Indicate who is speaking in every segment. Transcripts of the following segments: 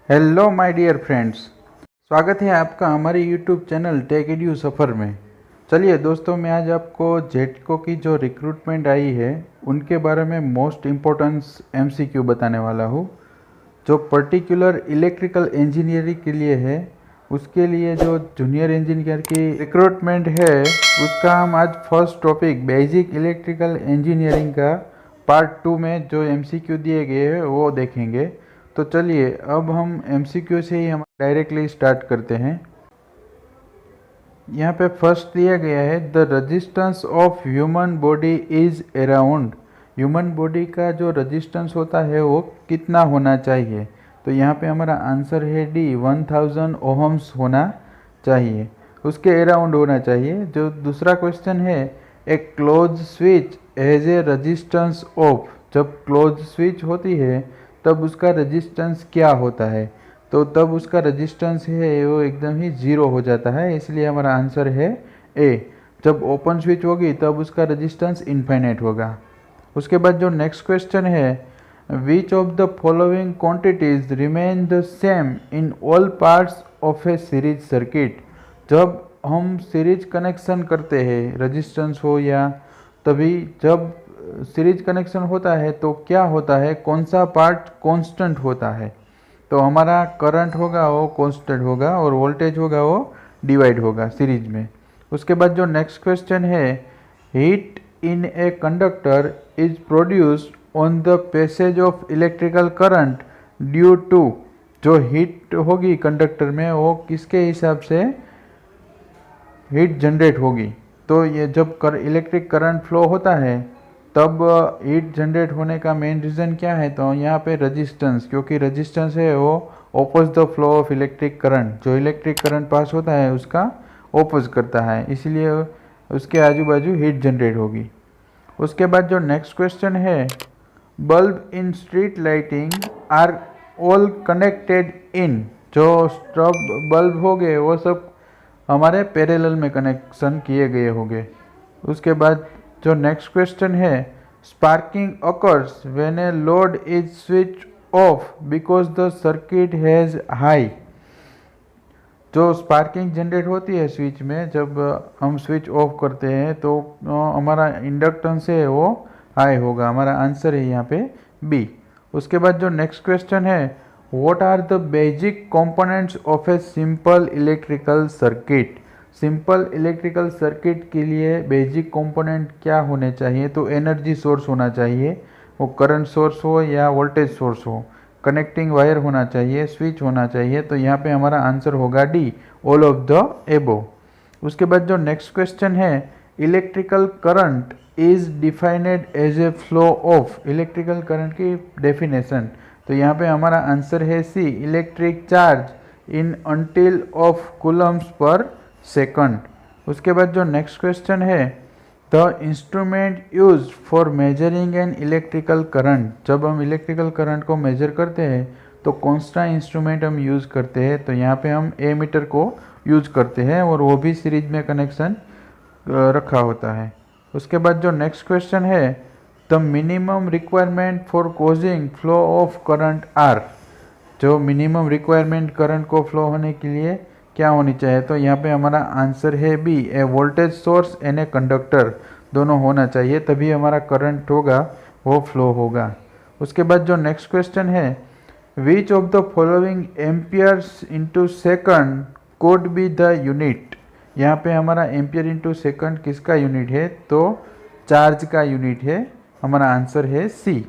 Speaker 1: Hello my dear friends, स्वागत है आपका हमारे यूट्यूब चैनल टेक एड्यू सफ़र में। चलिए दोस्तों, मैं आज आपको जेटको की जो रिक्रूटमेंट आई है उनके बारे में मोस्ट इम्पोर्टेंस एमसीक्यू बताने वाला हूँ। जो पर्टिकुलर इलेक्ट्रिकल इंजीनियरिंग के लिए है, उसके लिए जो जूनियर इंजीनियर की रिक्रूटमेंट है उसका हम आज first topic basic electrical engineering का पार्ट 2 में जो एमसीक्यू दिए गए हैं वो देखेंगे। तो चलिए अब हम एमसीक्यू से ही हम डायरेक्टली स्टार्ट करते हैं। यहाँ पे फर्स्ट दिया गया है the resistance of human body is around. Human body का जो रेजिस्टेंस होता है वो कितना होना चाहिए। तो यहाँ पे हमारा आंसर है डी, 1000 ओहम्स होना चाहिए, उसके अराउंड होना चाहिए। जो दूसरा क्वेश्चन है a close switch as a resistance of. जब क्लोज स्विच होती है तब उसका रेजिस्टेंस क्या होता है, तो तब उसका रेजिस्टेंस है वो एकदम ही ज़ीरो हो जाता है, इसलिए हमारा आंसर है ए। जब ओपन स्विच होगी तब उसका रेजिस्टेंस इनफाइनाइट होगा। उसके बाद जो नेक्स्ट क्वेश्चन है which of the following quantities remain the same in all parts of A series circuit. जब हम सीरीज कनेक्शन करते हैं, रेजिस्टेंस हो या तभी जब सीरीज कनेक्शन होता है तो क्या होता है, कौन सा पार्ट कांस्टेंट होता है। तो हमारा करंट होगा वो कांस्टेंट होगा और वोल्टेज होगा वो डिवाइड होगा सीरीज में। उसके बाद जो नेक्स्ट क्वेश्चन है heat in a conductor is produced on the passage of electrical current due to. जो हीट होगी कंडक्टर में वो किसके हिसाब से हीट जनरेट होगी। तो ये जब इलेक्ट्रिक करंट फ्लो होता है तब हीट जनरेट होने का मेन रीज़न क्या है, तो यहाँ पे रेजिस्टेंस, क्योंकि रेजिस्टेंस है वो oppose the flow of electric current. जो इलेक्ट्रिक करंट पास होता है उसका ओपोज करता है, इसलिए उसके आजू बाजू हीट जनरेट होगी। उसके बाद जो नेक्स्ट क्वेश्चन है bulb in street lighting are all connected in. जो स्ट्रब बल्ब हो गए वो सब हमारे पैरेलल में कनेक्शन किए गए होंगे। उसके बाद जो नेक्स्ट क्वेश्चन है sparking occurs when a load is switch off because the circuit has high. जो स्पार्किंग जनरेट होती है स्विच में, जब हम स्विच ऑफ करते हैं तो हमारा इंडक्टेंस है वो हाई होगा। हमारा आंसर है यहाँ पे बी। उसके बाद जो नेक्स्ट क्वेश्चन है what are the basic components of a simple electrical circuit. Simple electrical circuit के लिए बेसिक कंपोनेंट क्या होने चाहिए, तो एनर्जी सोर्स होना चाहिए, वो करंट सोर्स हो या वोल्टेज सोर्स हो, कनेक्टिंग वायर होना चाहिए, स्विच होना चाहिए। तो यहाँ पे हमारा आंसर होगा डी, ऑल ऑफ द एबो। उसके बाद जो नेक्स्ट क्वेश्चन है electrical current is defined as a flow of. Electrical current की डेफिनेशन, तो यहाँ पे हमारा आंसर है C, electric charge in unit of coulombs per second. उसके बाद जो नेक्स्ट क्वेश्चन है the instrument use for measuring an electrical current. जब हम इलेक्ट्रिकल करंट को मेजर करते हैं तो कौन सा इंस्ट्रूमेंट हम यूज़ करते हैं, तो यहाँ पे हम ए मीटर को यूज करते हैं और वो भी सीरीज में कनेक्शन रखा होता है। उसके बाद जो नेक्स्ट क्वेश्चन है the minimum requirement for causing flow of current are. जो मिनिमम रिक्वायरमेंट करंट को फ्लो होने के लिए क्या होनी चाहिए, तो यहाँ पे हमारा आंसर है B, a voltage source and a conductor दोनों होना चाहिए, तभी हमारा करंट होगा वो फ्लो होगा। उसके बाद जो नेक्स्ट क्वेश्चन है which of the following amperes into second code be the unit. यहाँ पे हमारा एम्पियर इंटू सेकंड किसका यूनिट है, तो चार्ज का यूनिट है, हमारा आंसर है सी।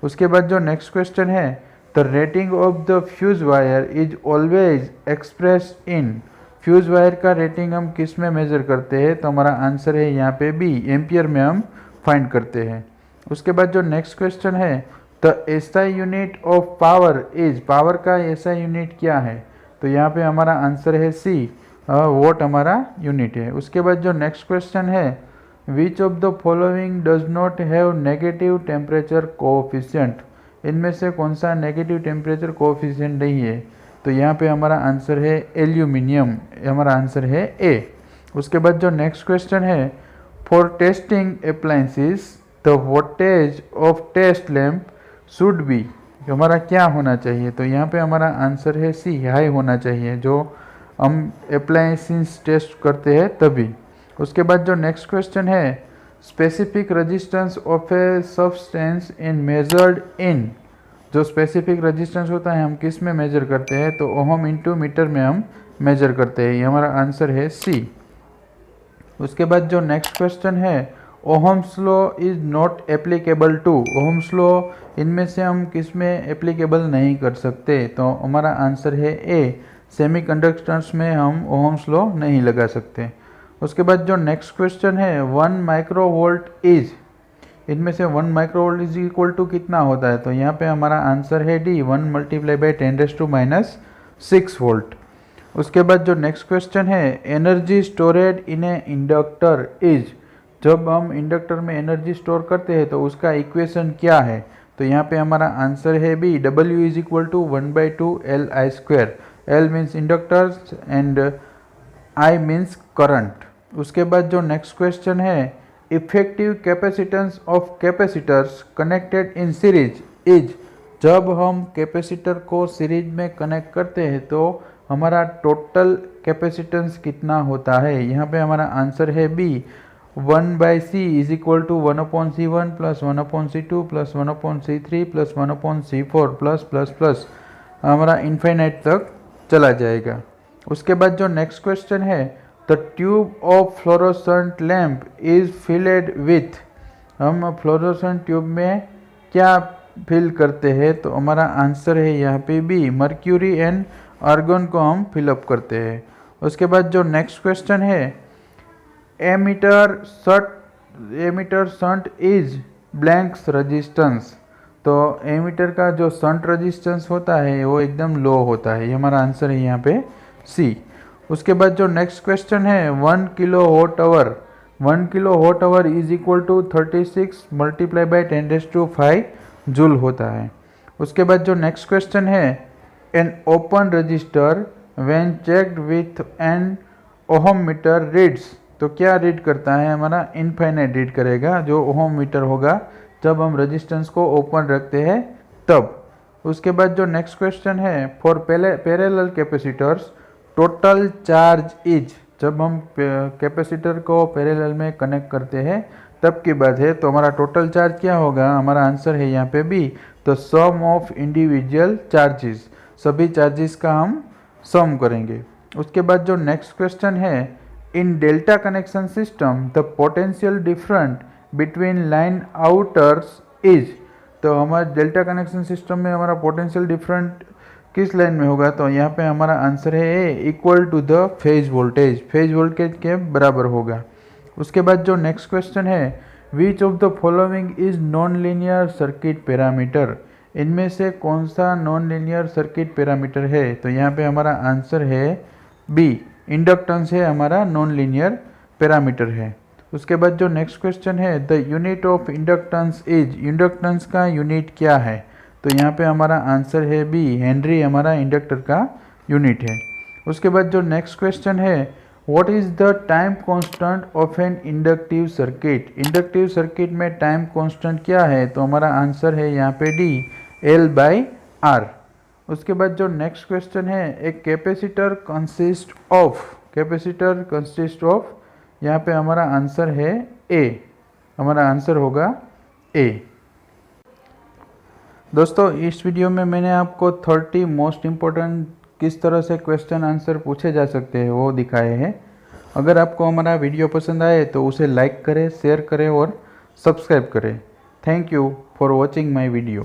Speaker 1: उसके बाद जो नेक्स्ट क्वेश्चन है the rating of the fuse wire is always expressed in. Fuse wire का रेटिंग हम किस में मेजर करते हैं, तो हमारा आंसर है यहाँ पे बी, एम्पियर में हम फाइंड करते हैं। उसके बाद जो नेक्स्ट क्वेश्चन है the SI unit of power is. Power का एसआई यूनिट क्या है, तो यहाँ पे हमारा आंसर है सी, वोट हमारा यूनिट है। उसके बाद जो नेक्स्ट क्वेश्चन है which of the following does not have negative temperature coefficient. इनमें से कौन सा नेगेटिव टेम्परेचर कोएफिशिएंट नहीं है, तो यहाँ पे हमारा आंसर है एल्यूमिनियम, हमारा आंसर है ए। उसके बाद जो नेक्स्ट क्वेश्चन है for testing appliances the voltage of test lamp should be. हमारा क्या होना चाहिए, तो यहाँ पे हमारा आंसर है सी, हाई होना चाहिए, जो हम अप्लायंसेस टेस्ट करते हैं तभी। उसके बाद जो नेक्स्ट क्वेश्चन है, specific resistance of a substance in measured in, जो स्पेसिफिक रेजिस्टेंस होता है हम किस में मेजर करते हैं, तो ओहम इंटू मीटर में हम मेजर करते हैं, ये हमारा आंसर है सी। उसके बाद जो नेक्स्ट क्वेश्चन है, ohm's law is not applicable to, ohm's law इनमें से हम किस में एप्लीकेबल नहीं कर सकते, तो हमारा आंसर है ए, सेमीकंडक्टर्स में हम ओहम्स लॉ नहीं लगा सकते। उसके बाद जो नेक्स्ट क्वेश्चन है, 1 माइक्रोवोल्ट इज, इनमें से 1 माइक्रोवोल्ट इज इक्वल टू कितना होता है, तो यहाँ पे हमारा आंसर है डी, 1 मल्टीप्लाई बाई 10⁻⁶ वोल्ट। उसके बाद जो नेक्स्ट क्वेश्चन है, energy storeyed in A inductor is, जब हम इंडक्टर में एनर्जी स्टोर करते हैं तो उसका इक्वेशन क्या है, तो यहाँ पे हमारा आंसर है B, W is equal to 1/2 Li², L means inductors and I means current. उसके बाद जो नेक्स्ट क्वेश्चन है, effective capacitance of capacitors connected in series is, जब हम कैपेसिटर को सीरीज में कनेक्ट करते हैं तो हमारा टोटल कैपेसिटेंस कितना होता है, यहाँ पे हमारा आंसर है B, 1/c is equal to 1/c1 plus 1/c2 plus 1/c3 plus 1/c4 plus हमारा इन्फाइनाइट तक चला जाएगा। उसके बाद जो नेक्स्ट क्वेश्चन है, the tube of fluorescent lamp is filled with, हम फ्लोरोसेंट ट्यूब में क्या फिल करते हैं, तो हमारा आंसर है यहाँ पे बी, मर्क्यूरी एंड आर्गन को हम फिलअप करते हैं। उसके बाद जो नेक्स्ट क्वेश्चन है, ammeter shunt is blanks resistance, तो एमीटर का जो शंट रेजिस्टेंस होता है वो एकदम लो होता है, ये हमारा आंसर है यहाँ पे सी। उसके बाद जो नेक्स्ट क्वेश्चन है, 1 kilowatt hour, 1 kilowatt hour is equal to 36 multiply by 10⁵ joule होता है। उसके बाद जो नेक्स्ट क्वेश्चन है, an open resistor when checked with an ohmmeter reads, तो क्या रीड करता है, हमारा इनफाइनाइट रीड करेगा, जो ओहम मीटर होगा जब हम रेजिस्टेंस को ओपन रखते हैं तब। उसके बाद जो नेक्स्ट क्वेश्चन है, for parallel capacitors total charge is, जब हम कैपेसिटर को पैरेलल में कनेक्ट करते हैं तब की बात है, तो हमारा टोटल चार्ज क्या होगा, हमारा आंसर है यहाँ पे बी, तो सम ऑफ इंडिविजुअल चार्जेस, सभी चार्जेस का हम सम करेंगे। उसके बाद जो नेक्स्ट क्वेश्चन है, in delta connection system the potential different between line outers is, तो हमारे डेल्टा कनेक्शन सिस्टम में हमारा पोटेंशियल डिफरेंट किस लाइन में होगा, तो यहाँ पे हमारा आंसर है A, equal to the phase voltage, phase voltage के बराबर होगा। उसके बाद जो नेक्स्ट क्वेश्चन है, which of the following is non linear circuit parameter, इनमें से कौन सा नॉन लीनियर सर्किट पैरामीटर है, तो यहाँ पे हमारा आंसर है बी, इंडक्टेंस है हमारा नॉन लीनियर पैरामीटर है। उसके बाद जो नेक्स्ट क्वेश्चन है, the unit of inductance is, inductance का यूनिट क्या है, तो यहाँ पे हमारा आंसर है बी, हेनरी हमारा इंडक्टर का यूनिट है। उसके बाद जो नेक्स्ट क्वेश्चन है, what is the time constant of an inductive circuit, inductive circuit में टाइम कांस्टेंट क्या है, तो हमारा आंसर है यहाँ पे डी, L/R। उसके बाद जो नेक्स्ट क्वेश्चन है, एक कैपेसिटर कंसिस्ट ऑफ, यहाँ पे हमारा आंसर है ए, हमारा आंसर होगा ए। दोस्तों इस वीडियो में मैंने आपको 30 मोस्ट इम्पोर्टेंट किस तरह से क्वेश्चन आंसर पूछे जा सकते हैं वो दिखाए हैं। अगर आपको हमारा वीडियो पसंद आए तो उसे लाइक करें, शेयर करें और सब्सक्राइब करें। Thank you for watching my video.